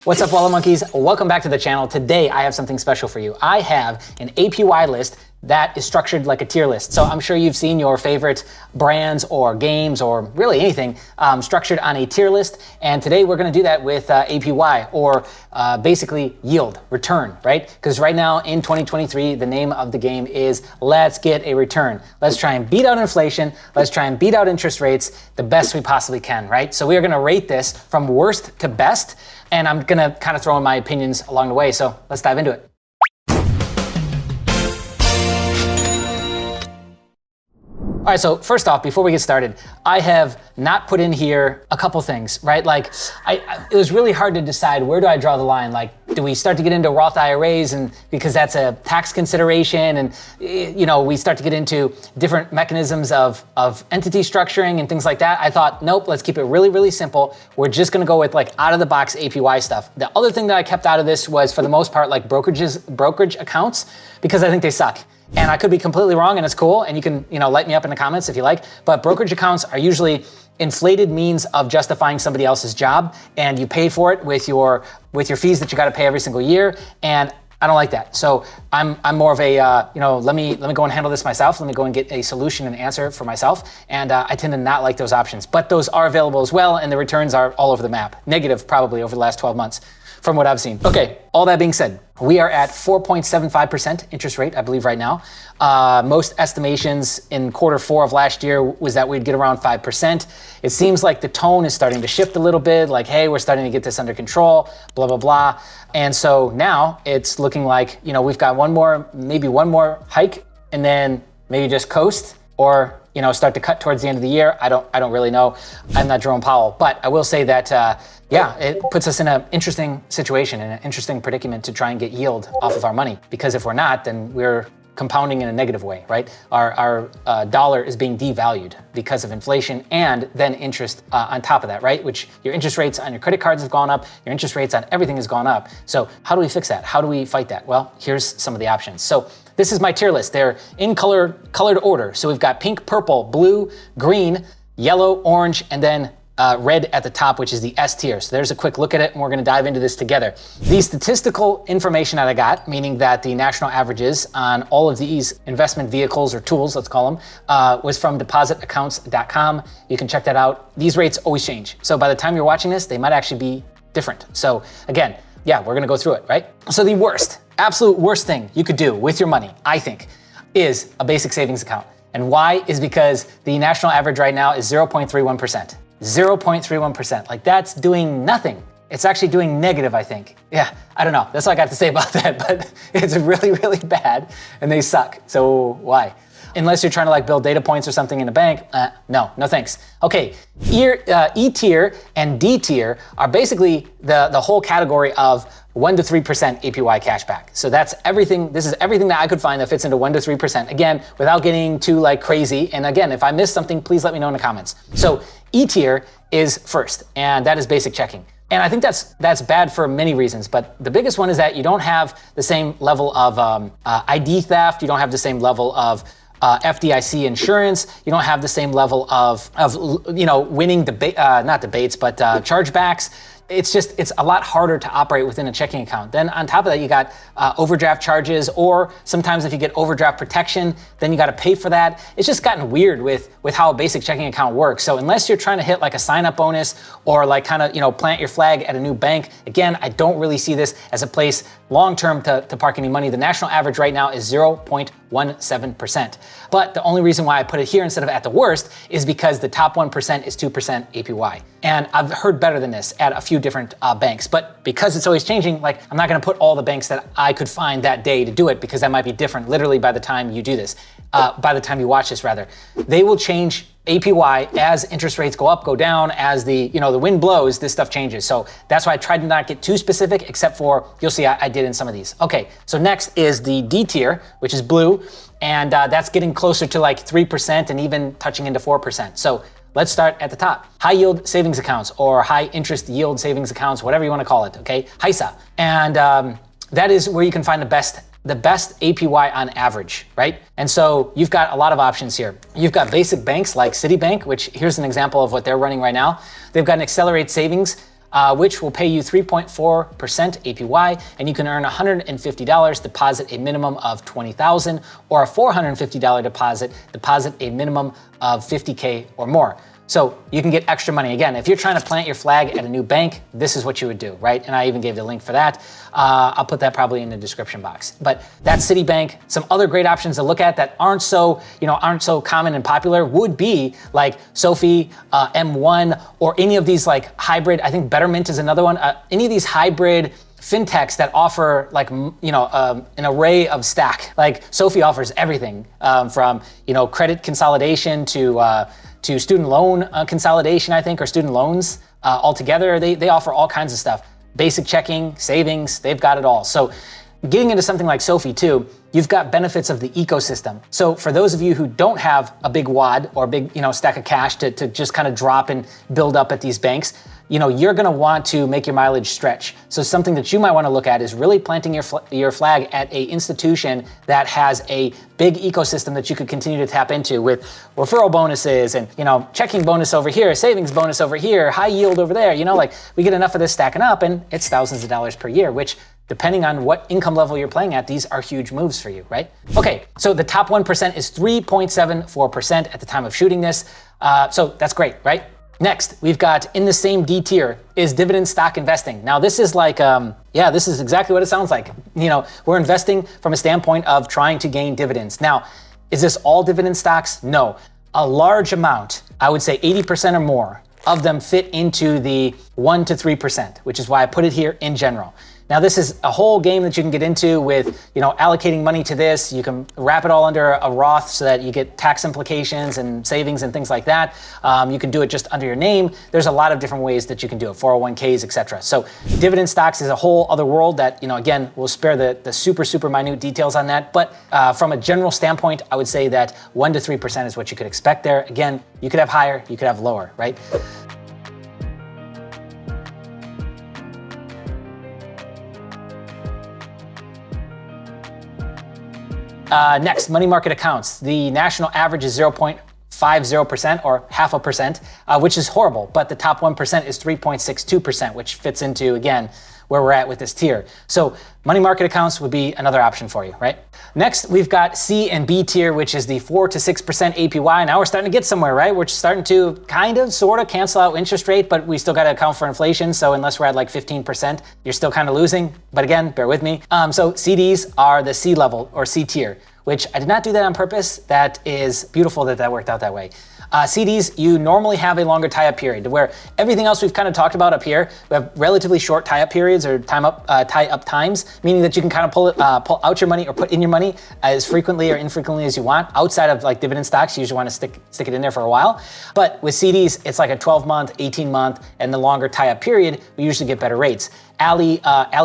What's up, Wallet Monkeys? Welcome back to the channel. Today, I have something special for you. I have an APY list that is structured like a tier list. So I'm sure you've seen your favorite brands or games or really anything structured on a tier list. And today we're gonna do that with APY or basically yield, return, right? Because right now in 2023, the name of the game is let's get a return. Let's try and beat out inflation. Let's try and beat out interest rates the best we possibly can, right? So we are gonna rate this from worst to best. And I'm gonna kind of throw in my opinions along the way. So let's dive into it. All right, so first off, before we get started, I have not put in here a couple things, right? Like, it was really hard to decide, where do I draw the line? Like, do we start to get into Roth IRAs and because that's a tax consideration, and we start to get into different mechanisms of entity structuring and things like that? I thought, nope, let's keep it really, really simple. We're just gonna go with like out of the box APY stuff. The other thing that I kept out of this was, for the most part, like brokerage accounts, because I think they suck. And I could be completely wrong, and it's cool, and you can, light me up in the comments if you like, but brokerage accounts are usually inflated means of justifying somebody else's job, and you pay for it with your fees that you gotta pay every single year, and I don't like that. So I'm more of a, let me go and handle this myself. Let me go and get a solution and answer for myself. And I tend to not like those options, but those are available as well, and the returns are all over the map. Negative probably over the last 12 months. From what I've seen. Okay, all that being said, we are at 4.75% interest rate, I believe, right now. Most estimations in Q4 of last year was that we'd get around 5%. It seems like the tone is starting to shift a little bit, like, hey, we're starting to get this under control, blah, blah, blah. And so now it's looking like, we've got maybe one more hike, and then maybe just coast, or start to cut towards the end of the year. I don't really know. I'm not Jerome Powell, but I will say that, it puts us in an interesting situation, in an interesting predicament to try and get yield off of our money. Because if we're not, then we're compounding in a negative way, right? Our dollar is being devalued because of inflation and then interest on top of that, right? Which your interest rates on your credit cards have gone up, your interest rates on everything has gone up. So how do we fix that? How do we fight that? Well, here's some of the options. So this is my tier list. They're in colored order. So we've got pink, purple, blue, green, yellow, orange, and then red at the top, which is the S tier. So there's a quick look at it, and we're gonna dive into this together. The statistical information that I got, meaning that the national averages on all of these investment vehicles or tools, let's call them, was from depositaccounts.com. You can check that out. These rates always change. So by the time you're watching this, they might actually be different. So again, we're gonna go through it, right? So the absolute worst thing you could do with your money, I think, is a basic savings account. And why is because the national average right now is 0.31%. 0.31%, like that's doing nothing. It's actually doing negative, I think. Yeah, I don't know. That's all I got to say about that, but it's really, really bad and they suck. So why? Unless you're trying to like build data points or something in a bank, no thanks. Okay, E tier and D tier are basically the whole category of 1 to 3% APY cashback. So that's everything. This is everything that I could find that fits into 1 to 3%. Again, without getting too like crazy. And again, if I missed something, please let me know in the comments. So E tier is first, and that is basic checking. And I think that's bad for many reasons, but the biggest one is that you don't have the same level of ID theft. You don't have the same level of FDIC insurance. You don't have the same level of winning not debates, but chargebacks. It's a lot harder to operate within a checking account. Then on top of that, you got overdraft charges, or sometimes if you get overdraft protection, then you got to pay for that. It's just gotten weird with how a basic checking account works. So unless you're trying to hit like a sign-up bonus or like kind of plant your flag at a new bank, again, I don't really see this as a place long-term to park any money. The national average right now is 0.17%. But the only reason why I put it here instead of at the worst is because the top 1% is 2% APY. And I've heard better than this at a few different banks. But because it's always changing, like I'm not gonna put all the banks that I could find that day to do it, because that might be different literally by the time you do this, by the time you watch this rather. They will change APY as interest rates go up, go down, as the wind blows, this stuff changes. So that's why I tried to not get too specific, except for, you'll see I did in some of these. Okay, so next is the D tier, which is blue, and that's getting closer to like 3% and even touching into 4%. So let's start at the top. High yield savings accounts, or high interest yield savings accounts, whatever you wanna call it, okay? HISA. And that is where you can find the best APY on average, right? And so you've got a lot of options here. You've got basic banks like Citibank, which here's an example of what they're running right now. They've got an accelerated savings which will pay you 3.4% APY, and you can earn $150, deposit a minimum of $20,000, or a $450 deposit a minimum of $50K or more. So you can get extra money. Again, if you're trying to plant your flag at a new bank, this is what you would do, right? And I even gave the link for that. I'll put that probably in the description box. But that's Citibank. Some other great options to look at that aren't so common and popular would be like Sophie, M1, or any of these like hybrid. I think Betterment is another one. Any of these hybrid fintechs that offer like an array of stack. Like Sophie offers everything from credit consolidation to student loan consolidation, I think, or student loans altogether. They offer all kinds of stuff. Basic checking, savings, they've got it all. So getting into something like Sophie too, you've got benefits of the ecosystem. So for those of you who don't have a big wad or a big stack of cash to just kind of drop and build up at these banks, you're gonna want to make your mileage stretch. So something that you might wanna look at is really planting your flag at a institution that has a big ecosystem that you could continue to tap into with referral bonuses and checking bonus over here, savings bonus over here, high yield over there. Like we get enough of this stacking up and it's thousands of dollars per year, which depending on what income level you're playing at, these are huge moves for you, right? Okay, so the top 1% is 3.74% at the time of shooting this. So that's great, right? Next, we've got in the same D tier is dividend stock investing. Now this is like, this is exactly what it sounds like. We're investing from a standpoint of trying to gain dividends. Now, is this all dividend stocks? No, a large amount, I would say 80% or more of them fit into the 1 to 3%, which is why I put it here in general. Now this is a whole game that you can get into with, allocating money to this. You can wrap it all under a Roth so that you get tax implications and savings and things like that. You can do it just under your name. There's a lot of different ways that you can do it, 401ks, etc. So dividend stocks is a whole other world that, again, we'll spare the super minute details on that. But from a general standpoint, I would say that 1 to 3% is what you could expect there. Again, you could have higher, you could have lower, right? Next, money market accounts. The national average is 0.50% or 0.5%, which is horrible, but the top 1% is 3.62%, which fits into, again, where we're at with this tier. So money market accounts would be another option for you, right? Next, we've got C and B tier, which is the 4 to 6% APY. Now we're starting to get somewhere, right? We're starting to kind of, sort of cancel out interest rate, but we still got to account for inflation. So unless we're at like 15%, you're still kind of losing. But again, bear with me. So CDs are the C level or C tier, which I did not do that on purpose. That is beautiful that worked out that way. CDs, you normally have a longer tie-up period, where everything else we've kind of talked about up here, we have relatively short tie-up periods or tie-up times, meaning that you can kind of pull out your money or put in your money as frequently or infrequently as you want. Outside of like dividend stocks, you usually want to stick it in there for a while. But with CDs, it's like a 12-month, 18-month, and the longer tie-up period, we usually get better rates. Ali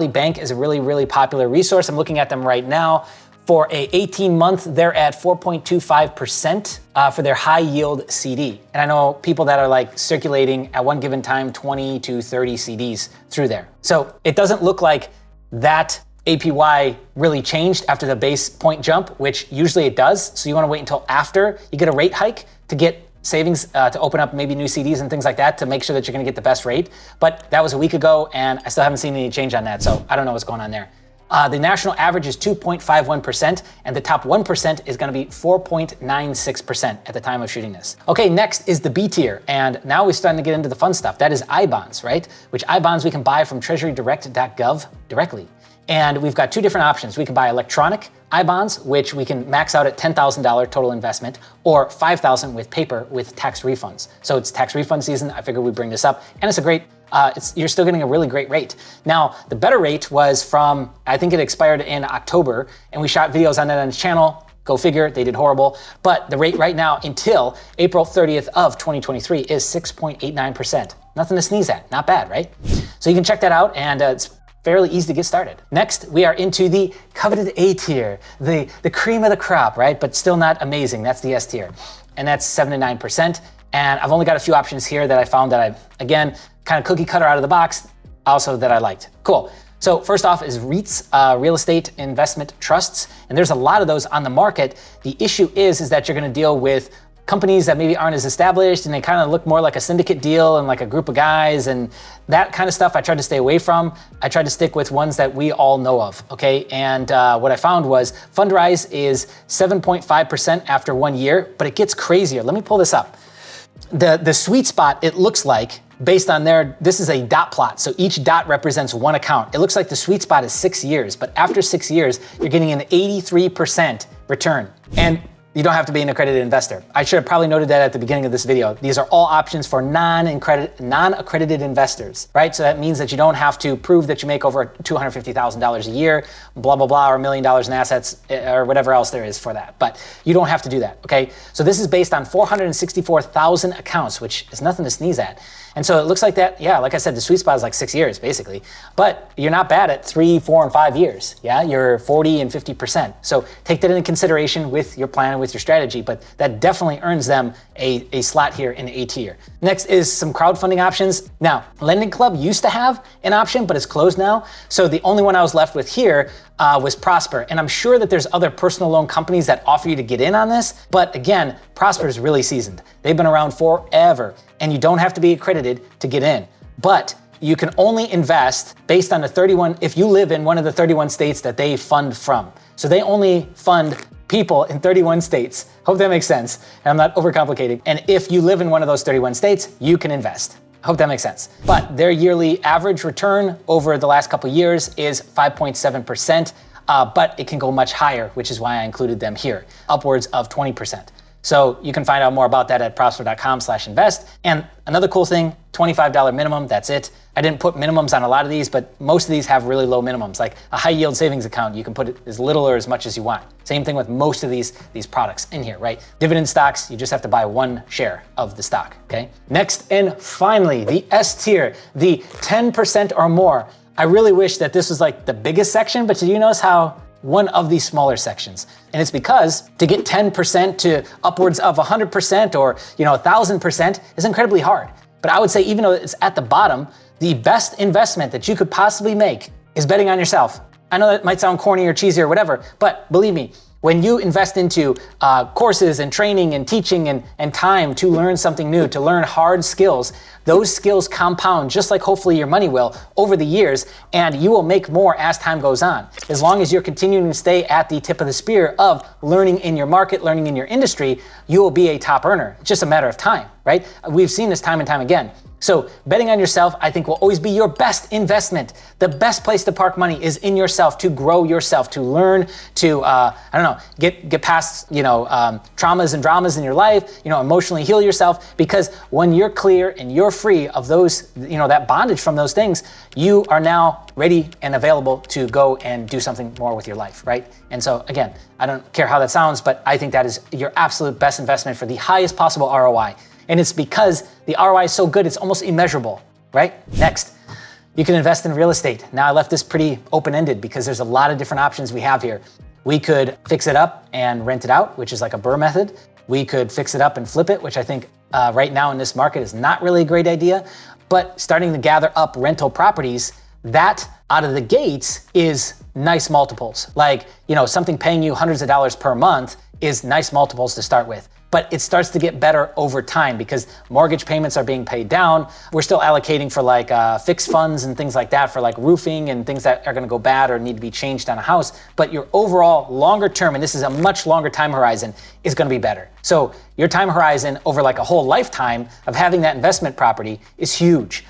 Bank is a really popular resource. I'm looking at them right now. For a 18-month, they're at 4.25% for their high yield CD. And I know people that are like circulating at one given time 20 to 30 CDs through there. So it doesn't look like that APY really changed after the base point jump, which usually it does. So you wanna wait until after you get a rate hike to get savings to open up maybe new CDs and things like that to make sure that you're gonna get the best rate. But that was a week ago and I still haven't seen any change on that. So I don't know what's going on there. The national average is 2.51%, and the top 1% is going to be 4.96% at the time of shooting this. Okay, next is the B tier, and now we're starting to get into the fun stuff. That is I-bonds, right? Which I-bonds we can buy from treasurydirect.gov directly. And we've got two different options. We can buy electronic I-bonds, which we can max out at $10,000 total investment, or $5,000 with paper with tax refunds. So it's tax refund season. I figured we'd bring this up, and it's a great. You're still getting a really great rate. Now, the better rate was from, I think it expired in October, and we shot videos on that on the channel. Go figure, they did horrible. But the rate right now until April 30th of 2023 is 6.89%. Nothing to sneeze at, not bad, right? So you can check that out, and it's fairly easy to get started. Next, we are into the coveted A tier, the cream of the crop, right? But still not amazing, that's the S tier. And that's 7 to 9%. And I've only got a few options here that I found that I've, again, kind of cookie cutter out of the box, also that I liked. Cool. So first off is REITs, real estate investment trusts. And there's a lot of those on the market. The issue is that you're gonna deal with companies that maybe aren't as established and they kind of look more like a syndicate deal and like a group of guys and that kind of stuff I tried to stay away from. I tried to stick with ones that we all know of, okay? And what I found was Fundrise is 7.5% after 1 year, but it gets crazier. Let me pull this up. The sweet spot, it looks like, based on this is a dot plot. So each dot represents one account. It looks like the sweet spot is 6 years, but after 6 years, you're getting an 83% return. And you don't have to be an accredited investor. I should have probably noted that at the beginning of this video. These are all options for non-accredited investors, right? So that means that you don't have to prove that you make over $250,000 a year, blah, blah, blah, or $1 million in assets, or whatever else there is for that. But you don't have to do that, okay? So this is based on 464,000 accounts, which is nothing to sneeze at. And so it looks like that, yeah, like I said, the sweet spot is like 6 years, basically. But you're not bad at 3, 4, and 5 years, yeah? You're 40 and 50%. So take that into consideration with your plan and with your strategy, but that definitely earns them a slot here in A tier. Next is some crowdfunding options. Now, Lending Club used to have an option, but it's closed now. So the only one I was left with here was Prosper. And I'm sure that there's other personal loan companies that offer you to get in on this. But again, Prosper is really seasoned. They've been around forever and you don't have to be accredited to get in. But you can only invest based on the 31, if you live in one of the 31 states that they fund from. So they only fund people in 31 states. Hope that makes sense. And I'm not overcomplicating. And if you live in one of those 31 states, you can invest. Hope that makes sense. But their yearly average return over the last couple of years is 5.7%, but it can go much higher, which is why I included them here, upwards of 20%. So you can find out more about that at prosper.com/invest. And another cool thing, $25 minimum, that's it. I didn't put minimums on a lot of these, but most of these have really low minimums. Like a high yield savings account, you can put it as little or as much as you want. Same thing with most of these products in here, right? Dividend stocks, you just have to buy 1 share of the stock, okay? Next and finally, the S tier, the 10% or more. I really wish that this was like the biggest section, but did you notice how one of these smaller sections? And it's because to get 10% to upwards of 100% or 1,000% is incredibly hard. But I would say even though it's at the bottom, the best investment that you could possibly make is betting on yourself. I know that might sound corny or cheesy or whatever, but believe me, when you invest into courses and training and teaching and time to learn something new, to learn hard skills, those skills compound just like hopefully your money will over the years, and you will make more as time goes on. As long as you're continuing to stay at the tip of the spear of learning in your market, learning in your industry, you will be a top earner. It's just a matter of time, right? We've seen this time and time again. So betting on yourself, I think, will always be your best investment. The best place to park money is in yourself, to grow yourself, to learn, to, get past, traumas and dramas in your life, emotionally heal yourself. Because when you're clear and you're free of those, that bondage from those things, you are now ready and available to go and do something more with your life, right? And so again, I don't care how that sounds, but I think that is your absolute best investment for the highest possible ROI. And it's because the ROI is so good, it's almost immeasurable, right? Next, you can invest in real estate. Now I left this pretty open-ended because there's a lot of different options we have here. We could fix it up and rent it out, which is like a BRRRR method. We could fix it up and flip it, which I think right now in this market is not really a great idea. But starting to gather up rental properties, that out of the gates is nice multiples. Like, something paying you hundreds of dollars per month is nice multiples to start with. But it starts to get better over time because mortgage payments are being paid down. We're still allocating for like fixed funds and things like that for like roofing and things that are gonna go bad or need to be changed on a house. But your overall longer term, and this is a much longer time horizon, is gonna be better. So your time horizon over like a whole lifetime of having that investment property is huge.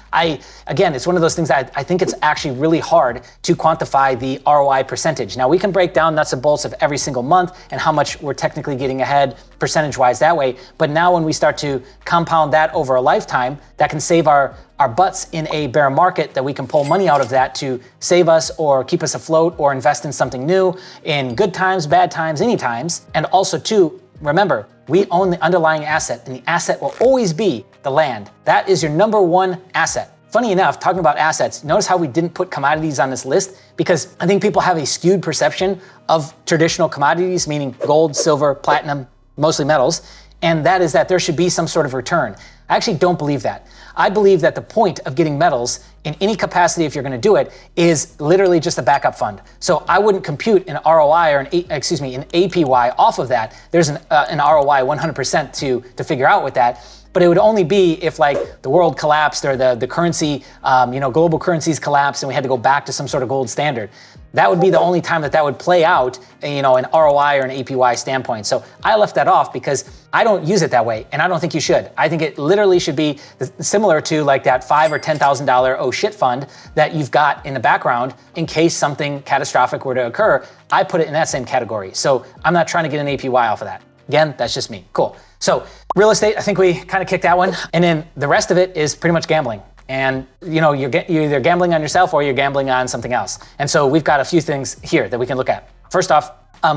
Again, it's one of those things that I think it's actually really hard to quantify the ROI percentage. Now we can break down nuts and bolts of every single month and how much we're technically getting ahead percentage-wise that way. But now when we start to compound that over a lifetime, that can save our butts in a bear market, that we can pull money out of that to save us or keep us afloat or invest in something new in good times, bad times, any times. And also too, remember, we own the underlying asset, and the asset will always be the land. That is your number one asset. Funny enough, talking about assets, notice how we didn't put commodities on this list? Because I think people have a skewed perception of traditional commodities, meaning gold, silver, platinum, mostly metals. and that is that there should be some sort of return. I actually don't believe that. I believe that the point of getting metals in any capacity, if you're going to do it, is literally just a backup fund. So I wouldn't compute an ROI or an APY off of that. There's an ROI 100% to figure out with that. But it would only be if like the world collapsed or the currency, global currencies collapsed and we had to go back to some sort of gold standard. That would be the only time that would play out, an ROI or an APY standpoint. So I left that off because I don't use it that way, and I don't think you should. I think it literally should be similar to like that $5,000 or $10,000 oh shit fund that you've got in the background in case something catastrophic were to occur. I put it in that same category. So I'm not trying to get an APY off of that. Again, that's just me. Cool. So real estate, I think we kind of kicked that one. And then the rest of it is pretty much gambling. And you're either gambling on yourself or you're gambling on something else. And so we've got a few things here that we can look at. First off,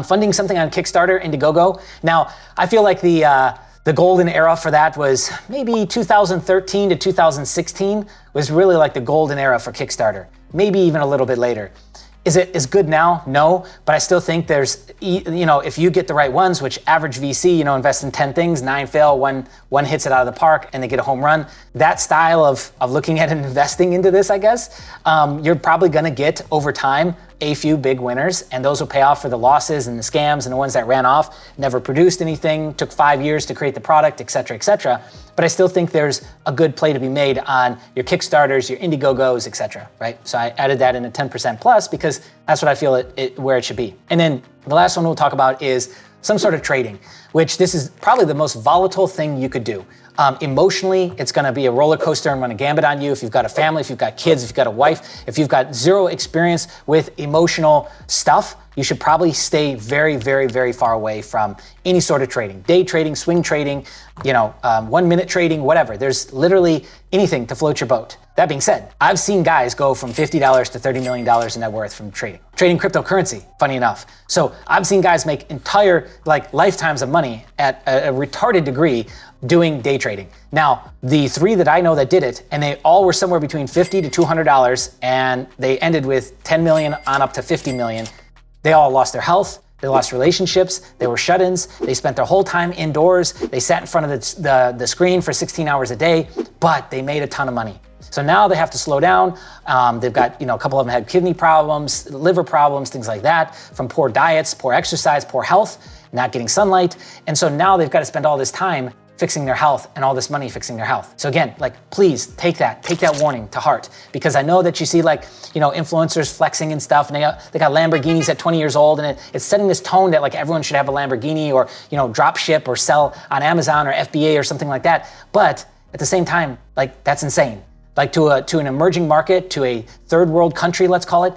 funding something on Kickstarter, Indiegogo. Now, I feel like the golden era for that was maybe 2013 to 2016 was really like the golden era for Kickstarter. Maybe even a little bit later. Is it as good now? No, but I still think there's, if you get the right ones, which average VC, invest in 10 things, 9 fail, one hits it out of the park and they get a home run. That style of looking at and investing into this, I guess, you're probably gonna get over time a few big winners, and those will pay off for the losses and the scams and the ones that ran off, never produced anything, took 5 years to create the product, et cetera, et cetera. But I still think there's a good play to be made on your Kickstarters, your Indiegogos, et cetera, right? So I added that in a 10% plus because that's what I feel where it should be. And then the last one we'll talk about is some sort of trading, which this is probably the most volatile thing you could do. Emotionally, it's gonna be a roller coaster and run a gambit on you. If you've got a family, if you've got kids, if you've got a wife, if you've got zero experience with emotional stuff, you should probably stay very, very, very far away from any sort of trading. Day trading, swing trading, 1 minute trading, whatever. There's literally anything to float your boat. That being said, I've seen guys go from $50 to $30 million in net worth from trading cryptocurrency, funny enough. So I've seen guys make entire lifetimes of money at a retarded degree doing day trading. Now, the 3 that I know that did it, and they all were somewhere between $50 to $200, and they ended with 10 million on up to 50 million. They all lost their health. They lost relationships, they were shut-ins, they spent their whole time indoors, they sat in front of the screen for 16 hours a day, but they made a ton of money. So now they have to slow down. They've got, a couple of them had kidney problems, liver problems, things like that, from poor diets, poor exercise, poor health, not getting sunlight. And so now they've got to spend all this time fixing their health and all this money fixing their health. So again, please take that warning to heart, because I know that you see influencers flexing and stuff, and they got Lamborghinis at 20 years old, and it's setting this tone that everyone should have a Lamborghini or, drop ship or sell on Amazon or FBA or something like that. But at the same time, that's insane. To an emerging market, to a third world country, let's call it,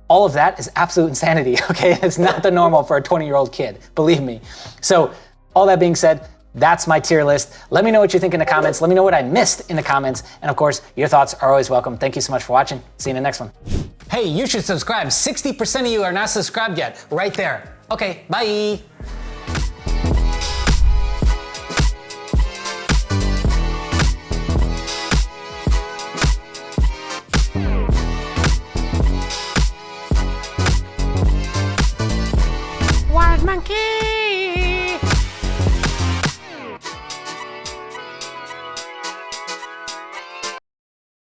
all of that is absolute insanity, okay? It's not the normal for a 20-year-old kid, believe me. So all that being said, that's my tier list. Let me know what you think in the comments. Let me know what I missed in the comments. And of course, your thoughts are always welcome. Thank you so much for watching. See you in the next one. Hey, you should subscribe. 60% of you are not subscribed yet, right there. Okay, bye.